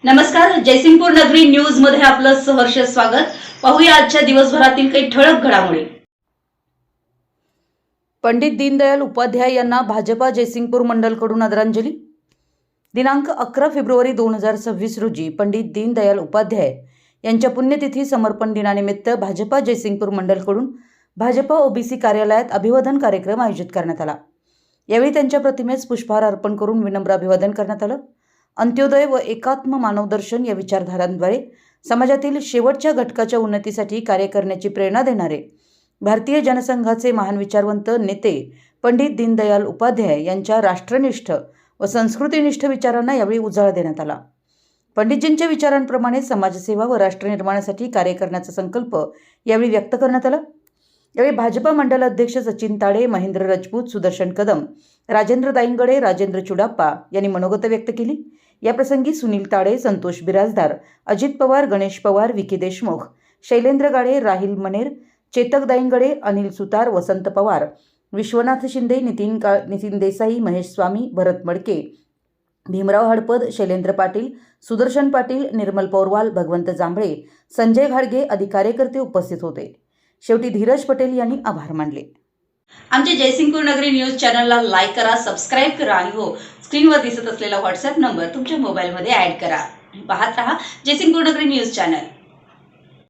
नमस्कार, जयसिंगपूर नगरी न्यूज मध्ये आपलं सहर्ष स्वागत। पाहूया आजच्या दिवसभरातील काही ठळक घडामोडी। पंडित दीनदयाल उपाध्याय यांना भाजपा जयसिंगपूर मंडलकडून आदरांजली। दिनांक 11 फेब्रुवारी 2026 रोजी पंडित दीनदयाल उपाध्याय यांच्या पुण्यतिथी समर्पण दिनानिमित्त भाजपा जयसिंगपूर मंडलकडून भाजपा ओबीसी कार्यालयात अभिवादन कार्यक्रम आयोजित करण्यात आला। यावेळी त्यांच्या प्रतिमेस पुष्पहार अर्पण करून विनम्र अभिवादन करण्यात आलं। अंत्योदय व एकात्म मानवदर्शन या विचारधारांद्वारे समाजातील शेवटच्या घटकाच्या उन्नतीसाठी कार्य करण्याची प्रेरणा देणारे भारतीय जनसंघाचे महान विचारवंत नेते पंडित दीनदयाल उपाध्याय यांच्या राष्ट्रनिष्ठ व संस्कृतीनिष्ठ विचारांना यावेळी उजाळा देण्यात आला। पंडितजींच्या विचारांप्रमाणे समाजसेवा व राष्ट्रनिर्माणासाठी कार्य करण्याचा संकल्प यावेळी व्यक्त करण्यात आला। यावेळी भाजपा मंडल अध्यक्ष सचिन ताडे, महेंद्र राजपूत, सुदर्शन कदम, राजेंद्र दायंगडे, राजेंद्र चुडाप्पा यांनी मनोगत व्यक्त केली। याप्रसंगी सुनील ताडे, संतोष बिराजदार, अजित पवार, गणेश पवार, विकी देशमुख, शैलेंद्र गाडे, राहिल मनेर, चेतक दायंगडे, अनिल सुतार, वसंत पवार, विश्वनाथ शिंदे, नितीन देसाई, महेश स्वामी, भरत मडके, भीमराव हडपद, शैलेंद्र पाटील, सुदर्शन पाटील, निर्मल पौरवाल, भगवंत जांभळे, संजय घाडगे आदी कार्यकर्ते उपस्थित होते। शेवटी धीरज पटेल यांनी आभार मानले। आमच्या जयसिंगपूर नगरी न्यूज चॅनलला लाईक करा, सबस्क्राइब करा आणि हो, स्क्रीनवर दिसत असलेला व्हॉट्सअप नंबर तुमच्या मोबाईलमध्ये ॲड करा। पाहत रहा जयसिंगपूर नगरी न्यूज चॅनल।